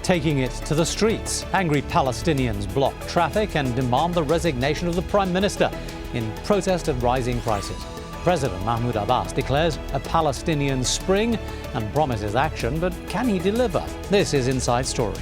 taking it to the streets. Angry Palestinians block traffic and demand the resignation of the Prime Minister in protest of rising prices. President Mahmoud Abbas declares a Palestinian spring and promises action, but can he deliver? This is Inside Story.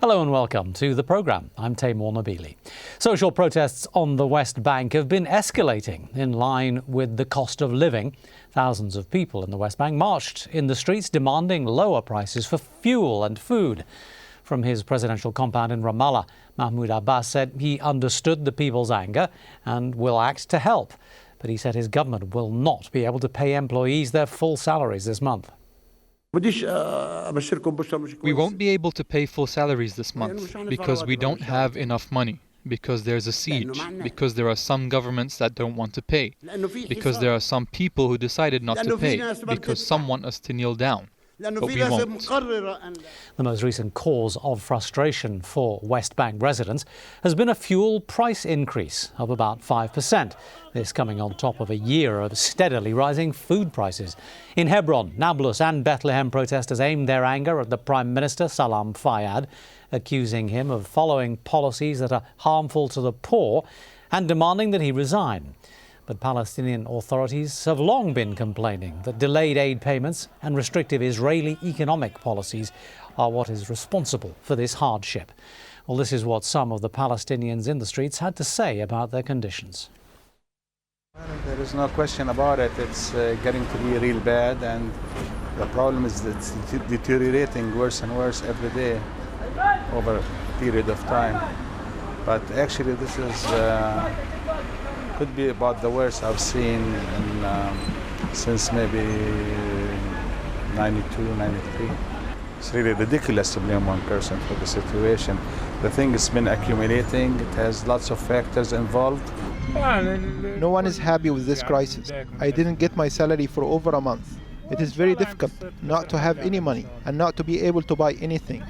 Hello and welcome to the programme. I'm Taimur Nabili. Social protests on the West Bank have been escalating in line with the cost of living. Thousands of people in the West Bank marched in the streets demanding lower prices for fuel and food. From his presidential compound in Ramallah, Mahmoud Abbas said he understood the people's anger and will act to help. But he said his government will not be able to pay employees their full salaries this month. We won't be able to pay full salaries this month because we don't have enough money, because there's a siege, because there are some governments that don't want to pay, because there are some people who decided not to pay, because some want us to kneel down. But we won't. The most recent cause of frustration for West Bank residents has been a fuel price increase of about 5%. This coming on top of a year of steadily rising food prices. In Hebron, Nablus and Bethlehem, protesters aimed their anger at the Prime Minister, Salam Fayyad, accusing him of following policies that are harmful to the poor and demanding that he resign. But Palestinian authorities have long been complaining that delayed aid payments and restrictive Israeli economic policies are what is responsible for this hardship. Well, this is what some of the Palestinians in the streets had to say about their conditions. There is no question about it. It's getting to be real bad, and the problem is that it's deteriorating worse and worse every day over a period of time. But actually this is could be about the worst I've seen since maybe 92, 93. It's really ridiculous to blame one person for the situation. The thing has been accumulating. It has lots of factors involved. No one is happy with this crisis. I didn't get my salary for over a month. It is very difficult not to have any money and not to be able to buy anything.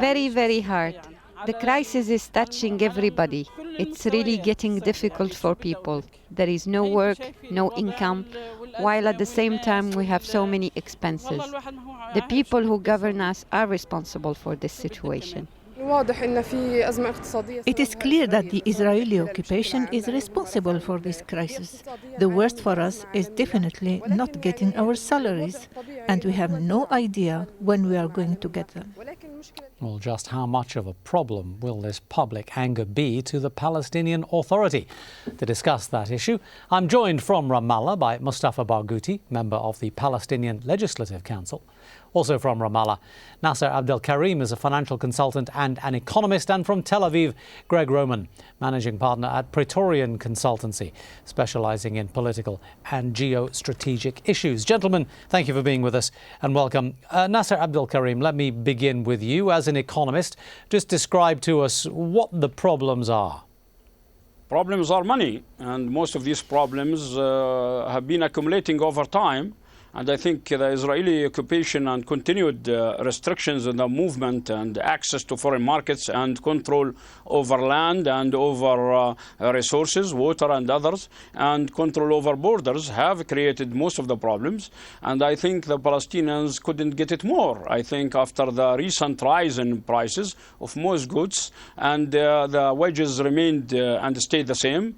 Very, very hard. The crisis is touching everybody. It's really getting difficult for people. There is no work, no income, while at the same time we have so many expenses. The people who govern us are responsible for this situation. It is clear that the Israeli occupation is responsible for this crisis. The worst for us is definitely not getting our salaries, and we have no idea when we are going to get them. Well, just how much of a problem will this public anger be to the Palestinian Authority? To discuss that issue, I'm joined from Ramallah by Mustafa Barghouti, member of the Palestinian Legislative Council. Also from Ramallah, Nasser Abdelkarim is a financial consultant and an economist, and from Tel Aviv, Greg Roman, managing partner at Praetorian Consultancy, specializing in political and geostrategic issues. Gentlemen, thank you for being with us and welcome. Nasser Abdelkarim, let me begin with you. As an economist, just describe to us what the problems are. Problems are money, and most of these problems have been accumulating over time. And I think the Israeli occupation and continued restrictions in the movement and access to foreign markets and control over land and over resources, water and others, and control over borders have created most of the problems. And I think the Palestinians couldn't get it more. I think after the recent rise in prices of most goods, and the wages remained and stayed the same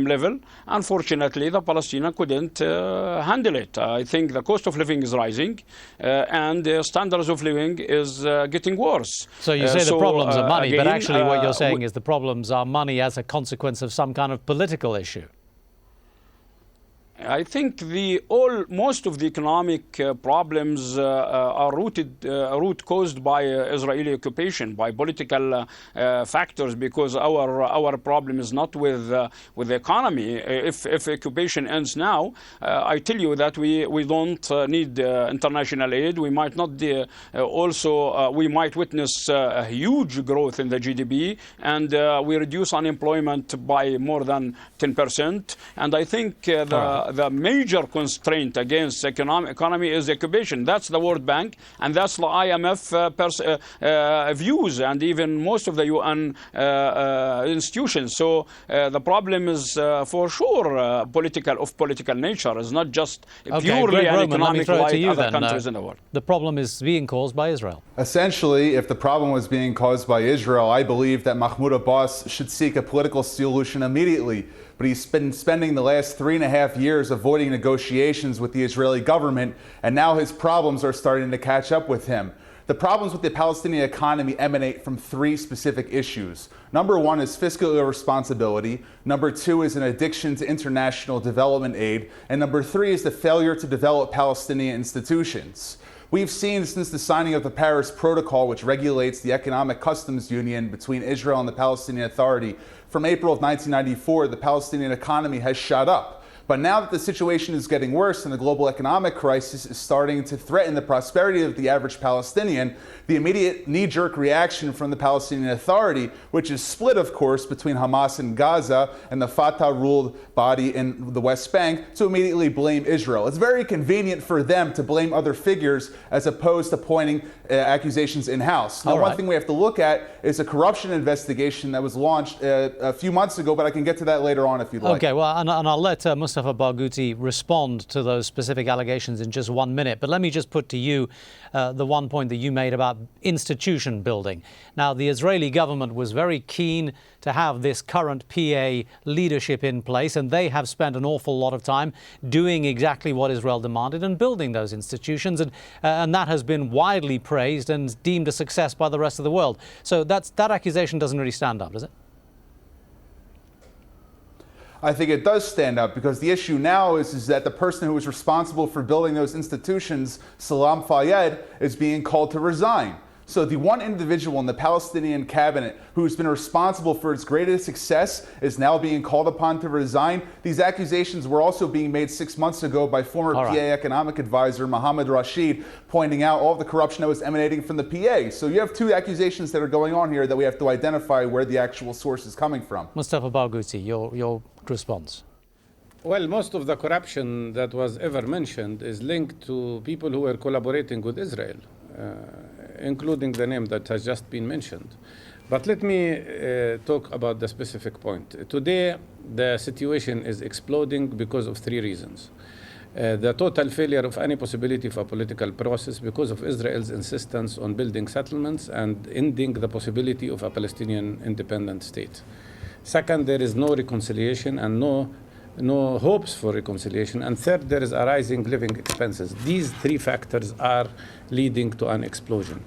level, unfortunately the Palestinians couldn't handle it. I think the cost of living is rising and the standards of living is getting worse. So you say the problems are money, but actually what you're saying is the problems are money as a consequence of some kind of political issue. I think most of the economic problems are root caused by Israeli occupation, by political factors, because our problem is not with the economy. If occupation ends now, I tell you that we don't need international aid. We might not we might witness a huge growth in the GDP, and we reduce unemployment by more than 10%. And I think the major constraint against economy is occupation. That's the World Bank, and that's the IMF views, and even most of the UN institutions. So the problem is for sure political nature. It's not just purely an economic like other countries in the world. The problem is being caused by Israel. Essentially, if the problem was being caused by Israel, I believe that Mahmoud Abbas should seek a political solution immediately. But he's been spending the last 3.5 years avoiding negotiations with the Israeli government, and now his problems are starting to catch up with him. The problems with the Palestinian economy emanate from 3 specific issues. Number 1 is fiscal irresponsibility. Number 2 is an addiction to international development aid. And number 3 is the failure to develop Palestinian institutions. We've seen since the signing of the Paris Protocol, which regulates the economic customs union between Israel and the Palestinian Authority, from April of 1994, the Palestinian economy has shot up. But now that the situation is getting worse and the global economic crisis is starting to threaten the prosperity of the average Palestinian, the immediate knee-jerk reaction from the Palestinian Authority, which is split, of course, between Hamas in Gaza and the Fatah-ruled body in the West Bank, to immediately blame Israel. It's very convenient for them to blame other figures as opposed to pointing accusations in-house. Now, one thing we have to look at is a corruption investigation that was launched a few months ago, but I can get to that later on if you'd like. Okay, well, and I'll let Mustafa Barghouti respond to those specific allegations in just 1 minute. But let me just put to you the one point that you made about institution building. Now, the Israeli government was very keen to have this current PA leadership in place, and they have spent an awful lot of time doing exactly what Israel demanded and building those institutions, and that has been widely praised and deemed a success by the rest of the world. So that accusation doesn't really stand up, does it? I think it does stand up, because the issue now is that the person who was responsible for building those institutions, Salam Fayyad, is being called to resign. So the one individual in the Palestinian cabinet who's been responsible for its greatest success is now being called upon to resign. These accusations were also being made 6 months ago by former PA economic advisor Mohammed Rashid, pointing out all of the corruption that was emanating from the PA. So you have 2 accusations that are going on here that we have to identify where the actual source is coming from. Mustafa Barghouti, your response. Well, most of the corruption that was ever mentioned is linked to people who were collaborating with Israel, including the name that has just been mentioned. But let me talk about the specific point. Today, the situation is exploding because of 3 reasons. The total failure of any possibility of a political process because of Israel's insistence on building settlements and ending the possibility of a Palestinian independent state. Second, there is no reconciliation and no hopes for reconciliation. And third, there is a rising living expenses. These 3 factors are leading to an explosion.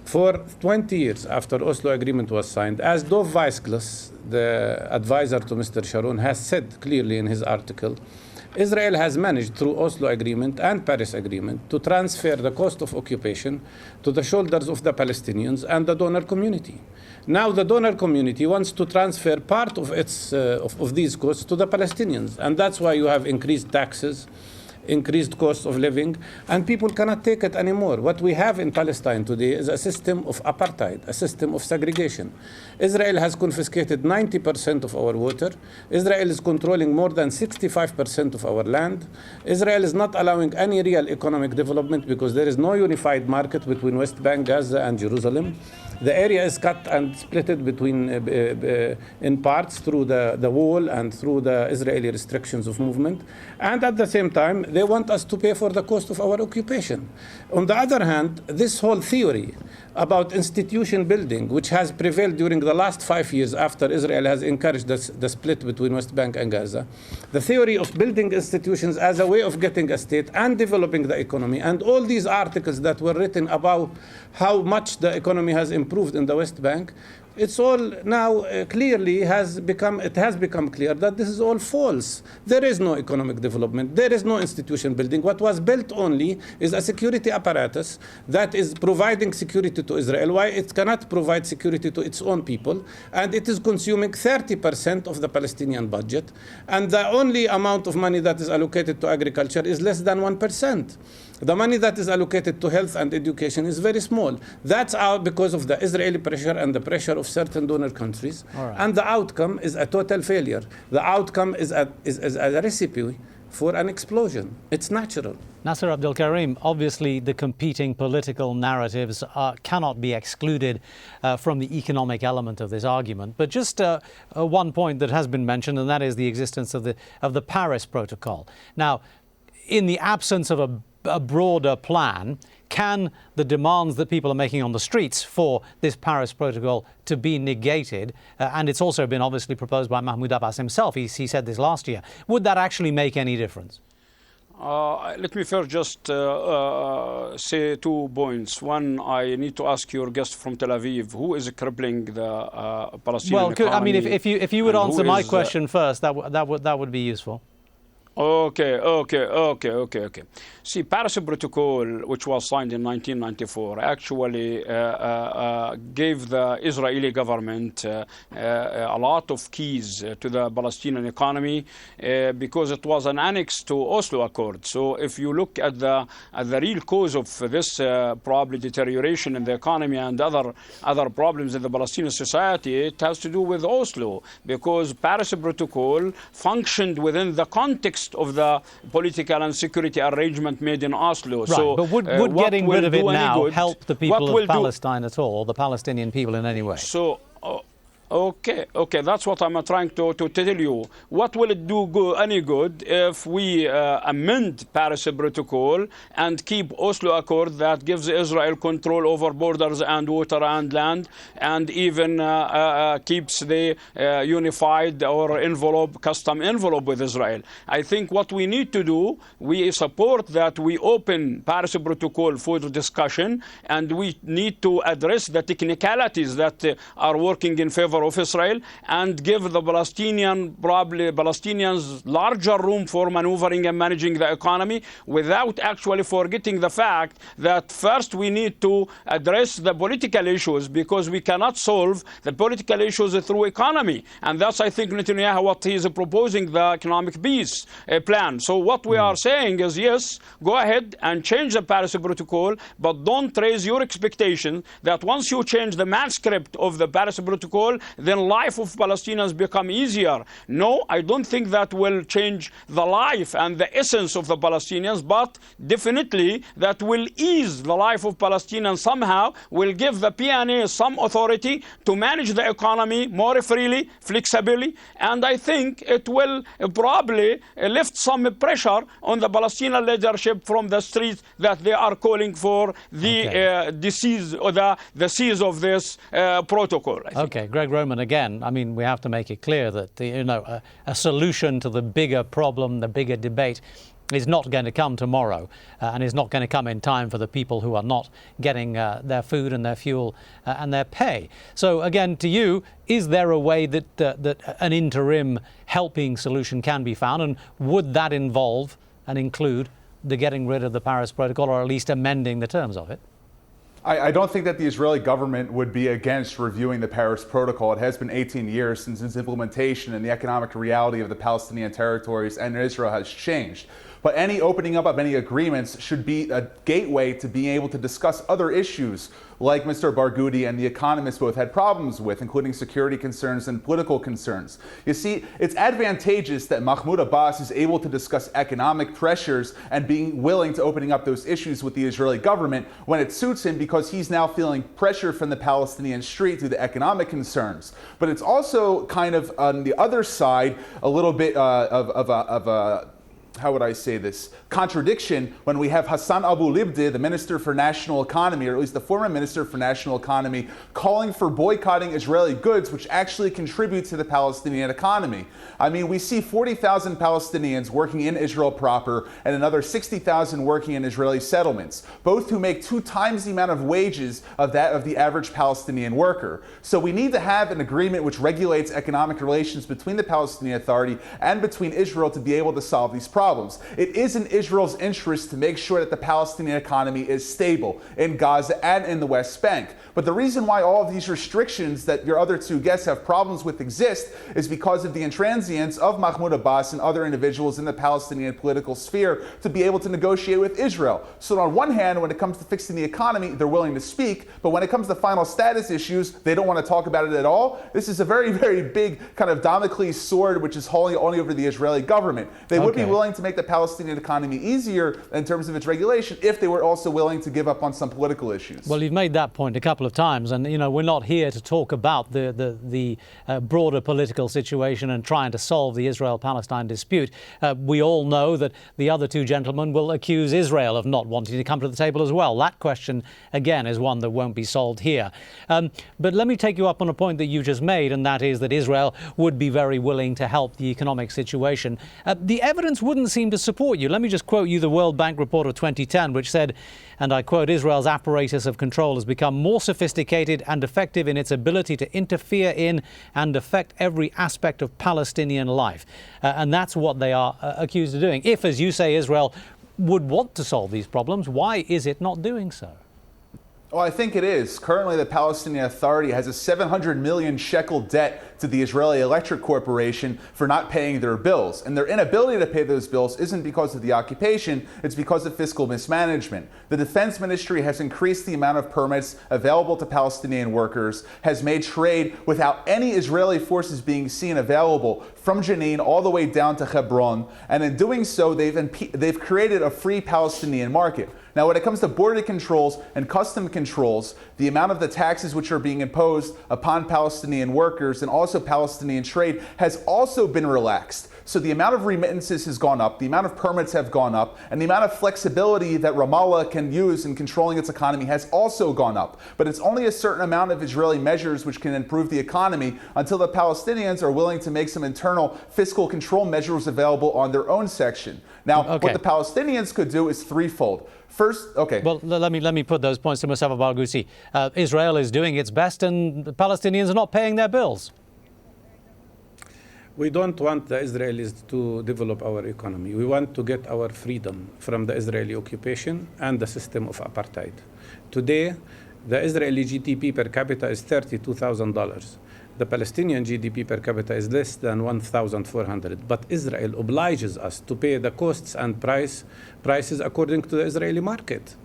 For 20 years after Oslo Agreement was signed, as Dov Voiceless, the advisor to Mr. Sharon, has said clearly in his article, Israel has managed through Oslo Agreement and Paris Agreement to transfer the cost of occupation to the shoulders of the Palestinians and the donor community. Now the donor community wants to transfer part of its of these costs to the Palestinians, and that's why you have increased taxes, increased cost of living, and people cannot take it anymore. What we have in Palestine today is a system of apartheid, a system of segregation. Israel has confiscated 90% of our water. Israel is controlling more than 65% of our land. Israel is not allowing any real economic development because there is no unified market between West Bank, Gaza, and Jerusalem. The area is cut and split between in parts through the wall and through the Israeli restrictions of movement. And at the same time, they want us to pay for the cost of our occupation. On the other hand, this whole theory about institution building, which has prevailed during the last 5 years after Israel has encouraged the split between West Bank and Gaza, the theory of building institutions as a way of getting a state and developing the economy, and all these articles that were written about how much the economy has improved in the West Bank, it's all now clearly has become clear that this is all false. There is no economic development. There is no institution building. What was built only is a security apparatus that is providing security to Israel. Why it cannot provide security to its own people, and it is consuming 30% of the Palestinian budget, and the only amount of money that is allocated to agriculture is less than 1%. The money that is allocated to health and education is very small. That's out because of the Israeli pressure and the pressure of certain donor countries. And the outcome is a total failure. The outcome is a recipe for an explosion. It's natural. Nasser Abdul Karim, obviously the competing political narratives cannot be excluded from the economic element of this argument. But just one point that has been mentioned, and that is the existence of the Paris Protocol. Now, in the absence of a broader plan, can the demands that people are making on the streets for this Paris Protocol to be negated, and it's also been obviously proposed by Mahmoud Abbas himself, he said this last year, would that actually make any difference? Let me first just say 2 points. One, I need to ask your guest from Tel Aviv, who is crippling the Palestinian economy? I mean, if you would answer my question first, that would be useful. Okay. See, Paris Protocol, which was signed in 1994, actually gave the Israeli government a lot of keys to the Palestinian economy because it was an annex to Oslo Accord. So if you look at the real cause of this probably deterioration in the economy and other problems in the Palestinian society, it has to do with Oslo, because Paris Protocol functioned within the context of the political and security arrangement made in Oslo. Right, so, but would getting rid of it now help the people of Palestine at all, or the Palestinian people in any way? So, okay, that's what I'm trying to tell you. What will it do any good if we amend Paris Protocol and keep Oslo Accord that gives Israel control over borders and water and land, and even keeps the unified or custom envelope with Israel? I think what we need to do, we support that we open Paris Protocol for discussion, and we need to address the technicalities that are working in favor of Israel, and give the Palestinians larger room for maneuvering and managing the economy, without actually forgetting the fact that first we need to address the political issues, because we cannot solve the political issues through economy. And that's, I think, Netanyahu, what he is proposing, the economic peace plan. So what we are saying is, yes, go ahead and change the Paris Protocol, but don't raise your expectation that once you change the manuscript of the Paris Protocol, then life of Palestinians become easier. No, I don't think that will change the life and the essence of the Palestinians, but definitely that will ease the life of Palestinians somehow, will give the PNA some authority to manage the economy more freely, flexibly, and I think it will probably lift some pressure on the Palestinian leadership from the streets, that they are calling for the cease or the cease of this protocol. Okay, Greg Roman, again, I mean, we have to make it clear that a solution to the bigger problem, the bigger debate, is not going to come tomorrow, and is not going to come in time for the people who are not getting their food and their fuel and their pay. So again, to you, is there a way that an interim helping solution can be found, and would that involve and include the getting rid of the Paris Protocol, or at least amending the terms of it? I don't think that the Israeli government would be against reviewing the Paris Protocol. It has been 18 years since its implementation, and the economic reality of the Palestinian territories and Israel has changed. But any opening up of any agreements should be a gateway to being able to discuss other issues like Mr. Barghouti and the economists both had problems with, including security concerns and political concerns. You see, it's advantageous that Mahmoud Abbas is able to discuss economic pressures and being willing to opening up those issues with the Israeli government when it suits him, because he's now feeling pressure from the Palestinian street through the economic concerns. But it's also kind of on the other side a little bit of a how would I say this, contradiction when we have Hassan Abu-Libdeh, the Minister for National Economy, or at least the former Minister for National Economy, calling for boycotting Israeli goods, which actually contribute to the Palestinian economy. I mean, we see 40,000 Palestinians working in Israel proper and another 60,000 working in Israeli settlements, both who make 2 times the amount of wages of that of the average Palestinian worker. So we need to have an agreement which regulates economic relations between the Palestinian Authority and between Israel to be able to solve these problems. It is in Israel's interest to make sure that the Palestinian economy is stable in Gaza and in the West Bank. But the reason why all of these restrictions that your other 2 guests have problems with exist is because of the intransience of Mahmoud Abbas and other individuals in the Palestinian political sphere to be able to negotiate with Israel. So on one hand, when it comes to fixing the economy, they're willing to speak, but when it comes to final status issues, they don't want to talk about it at all. This is a very, very big kind of Damocles sword which is holding only over the Israeli government. They would be willing willing to make the Palestinian economy easier in terms of its regulation if they were also willing to give up on some political issues. Well, you've made that point a couple of times, and we're not here to talk about the broader political situation and trying to solve the Israel-Palestine dispute. We all know that the other two gentlemen will accuse Israel of not wanting to come to the table as well. That question, again, is one that won't be solved here. But let me take you up on a point that you just made, and that is that Israel would be very willing to help the economic situation. The evidence wouldn't seem to support you. Let me just quote you the World Bank report of 2010, which said, and I quote, Israel's apparatus of control has become more sophisticated and effective in its ability to interfere in and affect every aspect of Palestinian life. And that's what they are accused of doing. If, as you say, Israel would want to solve these problems, why is it not doing so? Well, I think it is. Currently, the Palestinian Authority has a 700 million shekel debt to the Israeli Electric Corporation for not paying their bills. And their inability to pay those bills isn't because of the occupation, it's because of fiscal mismanagement. The Defense Ministry has increased the amount of permits available to Palestinian workers, has made trade without any Israeli forces being seen available from Jenin all the way down to Hebron. And in doing so, they've created a free Palestinian market. Now, when it comes to border controls and custom controls, the amount of the taxes which are being imposed upon Palestinian workers and also Palestinian trade has also been relaxed. So the amount of remittances has gone up, the amount of permits have gone up, and the amount of flexibility that Ramallah can use in controlling its economy has also gone up. But it's only a certain amount of Israeli measures which can improve the economy until the Palestinians are willing to make some internal fiscal control measures available on their own section. Now, what the Palestinians could do is threefold. First, Well, let me put those points to Mustafa Barghouti. Israel is doing its best, and the Palestinians are not paying their bills. We don't want the Israelis to develop our economy. We want to get our freedom from the Israeli occupation and the system of apartheid. Today, the Israeli GDP per capita is $32,000. The Palestinian GDP per capita is less than 1,400. But Israel obliges us to pay the costs and prices according to the Israeli market.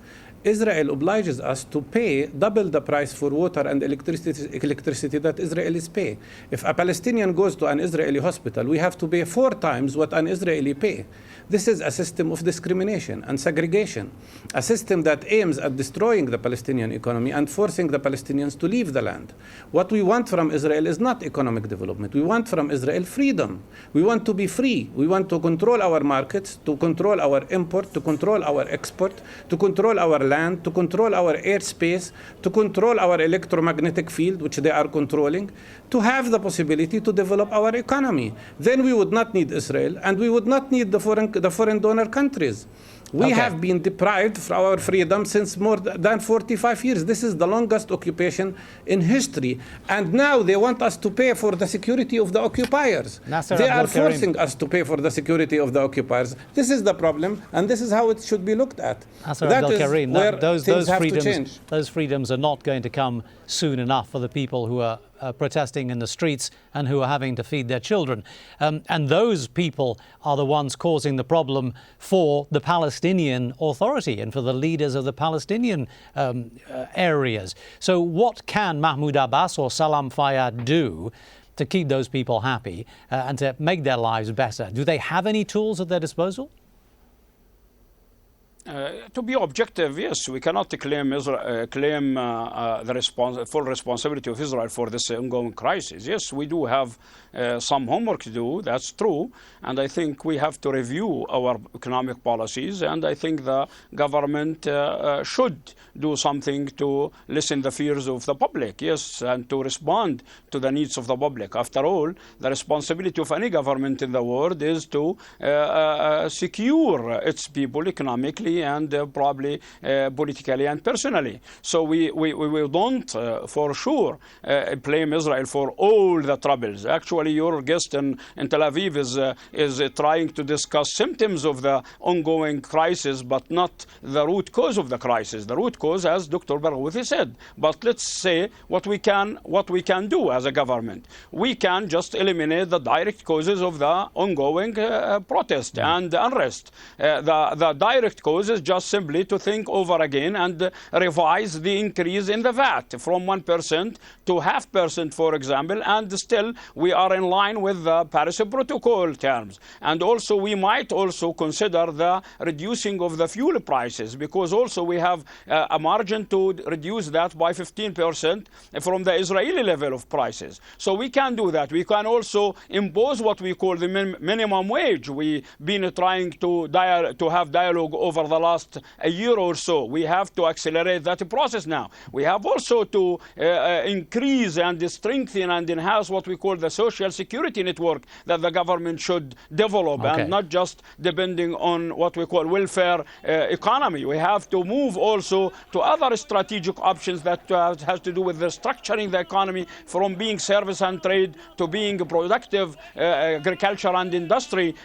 Israel obliges us to pay double the price for water and electricity that Israelis pay. If a Palestinian goes to an Israeli hospital, we have to pay 4 times what an Israeli pay. This is a system of discrimination and segregation, a system that aims at destroying the Palestinian economy and forcing the Palestinians to leave the land. What we want from Israel is not economic development. We want from Israel freedom. We want to be free. We want to control our markets, to control our import, to control our export, to control our land, to control our airspace, to control our electromagnetic field, which they are controlling, to have the possibility to develop our economy. Then we would not need Israel, and we would not need the foreign donor countries. We have been deprived of our freedom since more than 45 years. This is the longest occupation in history. And now they want us to pay for the security of the occupiers. They are forcing us to pay for the security of the occupiers. This is the problem, and this is how it should be looked at. That is where things have to change. Those freedoms are not going to come soon enough for the people who are protesting in the streets and who are having to feed their children. And those people are the ones causing the problem for the Palestinian Authority and for the leaders of the Palestinian areas. So what can Mahmoud Abbas or Salam Fayyad do to keep those people happy and to make their lives better? Do they have any tools at their disposal? To be objective, yes, we cannot claim the full responsibility of Israel for this ongoing crisis. Yes, we do have some homework to do, that's true, and I think we have to review our economic policies, and I think the government should do something to listen the fears of the public, yes, and to respond to the needs of the public. After all, the responsibility of any government in the world is to secure its people economically and probably politically and personally. So we don't for sure blame Israel for all the troubles. Actually, your guest in Tel Aviv is trying to discuss symptoms of the ongoing crisis, but not the root cause of the crisis. The root cause, as Dr. Barghouti said. But let's say what we can do as a government. We can just eliminate the direct causes of the ongoing protest and unrest. The direct cause proposes just simply to think over again and revise the increase in the VAT from 1% to 0.5%, for example, and still we are in line with the Paris Protocol terms. And also we might also consider the reducing of the fuel prices, because also we have a margin to reduce that by 15% from the Israeli level of prices. So we can do that. We can also impose what we call the minimum wage. We've been trying to have dialogue over the last year or so. We have to accelerate that process now. We have also to increase and strengthen and enhance what we call the social security network that the government should develop, and not just depending on what we call welfare economy. We have to move also to other strategic options that has to do with the structuring the economy from being service and trade to being a productive agriculture and industry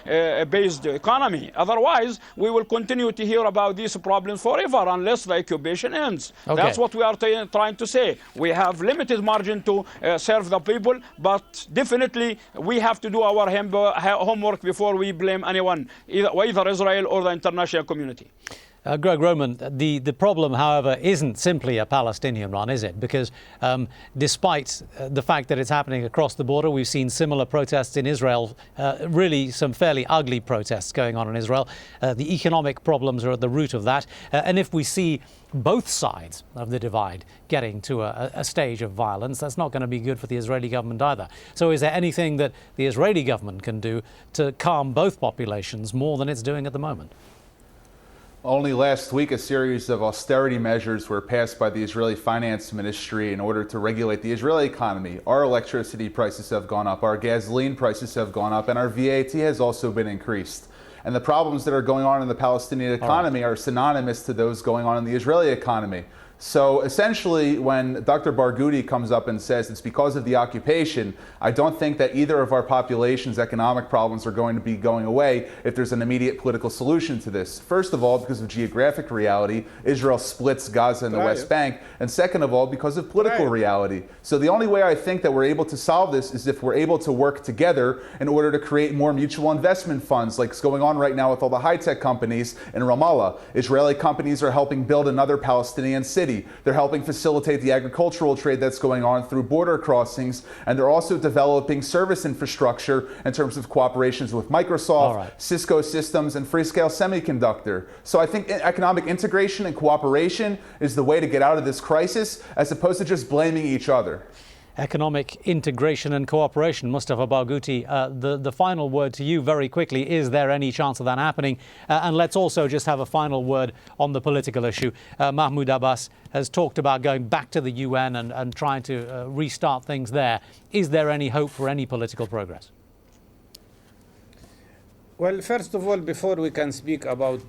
based economy. Otherwise, we will continue to hear about these problems forever unless the occupation ends. That's what we are trying to say. We have limited margin to serve the people, but definitely we have to do our homework before we blame anyone, either Israel or the international community. Greg Roman, the problem, however, isn't simply a Palestinian one, is it? Because despite the fact that it's happening across the border, we've seen similar protests in Israel, really some fairly ugly protests going on in Israel. The economic problems are at the root of that. And if we see both sides of the divide getting to a stage of violence, that's not going to be good for the Israeli government either. So is there anything that the Israeli government can do to calm both populations more than it's doing at the moment? Only last week, a series of austerity measures were passed by the Israeli Finance Ministry in order to regulate the Israeli economy. Our electricity prices have gone up, our gasoline prices have gone up, and our VAT has also been increased. And the problems that are going on in the Palestinian economy are synonymous to those going on in the Israeli economy. So essentially, when Dr. Barghouti comes up and says it's because of the occupation, I don't think that either of our population's economic problems are going to be going away if there's an immediate political solution to this. First of all, because of geographic reality, Israel splits Gaza and the West Bank. And second of all, because of political reality. So the only way I think that we're able to solve this is if we're able to work together in order to create more mutual investment funds, like is going on right now with all the high-tech companies in Ramallah. Israeli companies are helping build another Palestinian city. They're helping facilitate the agricultural trade that's going on through border crossings, and they're also developing service infrastructure in terms of cooperations with Microsoft, Cisco Systems, and Freescale Semiconductor. So I think economic integration and cooperation is the way to get out of this crisis, as opposed to just blaming each other. Economic integration and cooperation. Mustafa Barghouti, the final word to you very quickly. Is there any chance of that happening? And let's also just have a final word on the political issue. Mahmoud Abbas has talked about going back to the UN and trying to restart things there. Is there any hope for any political progress? Well, first of all, before we can speak about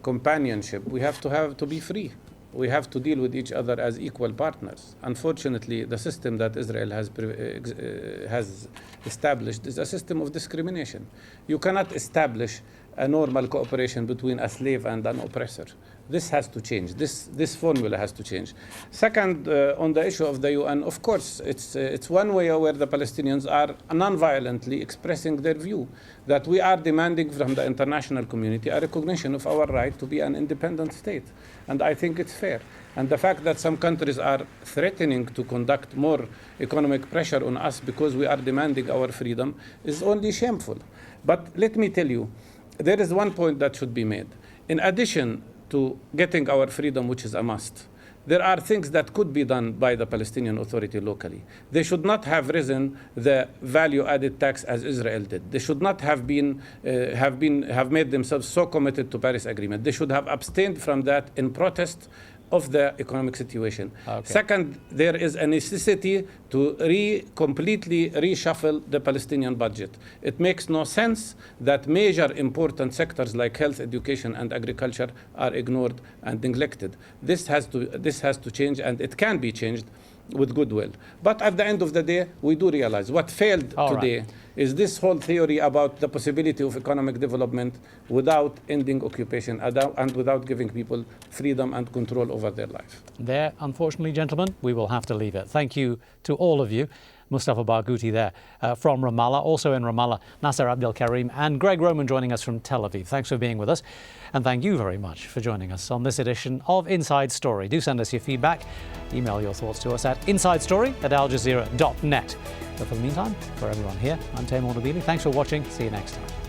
companionship, we have to be free. We have to deal with each other as equal partners. Unfortunately, the system that Israel has established is a system of discrimination. You cannot establish a normal cooperation between a slave and an oppressor. This has to change. This formula has to change. Second, on the issue of the UN, of course, it's one way where the Palestinians are non-violently expressing their view that we are demanding from the international community a recognition of our right to be an independent state. And I think it's fair. And the fact that some countries are threatening to conduct more economic pressure on us because we are demanding our freedom is only shameful. But let me tell you, there is one point that should be made. In addition to getting our freedom, which is a must, there are things that could be done by the Palestinian Authority locally. They should not have risen the value-added tax as Israel did. They should not have made themselves so committed to Paris Agreement. They should have abstained from that in protest of the economic situation. Second, there is a necessity to completely reshuffle the Palestinian budget. It makes no sense that major important sectors like health, education, and agriculture are ignored and neglected. This has to change, and it can be changed with goodwill. But at the end of the day, we do realize what failed today is this whole theory about the possibility of economic development without ending occupation and without giving people freedom and control over their life. There, unfortunately, gentlemen, we will have to leave it. Thank you to all of you. Mustafa Barghouti there from Ramallah. Also in Ramallah, Nasser Abdel Karim and Greg Roman joining us from Tel Aviv. Thanks for being with us. And thank you very much for joining us on this edition of Inside Story. Do send us your feedback. Email your thoughts to us at insidestory@aljazeera.net. But for the meantime, for everyone here, I'm Taimur Nabili. Thanks for watching. See you next time.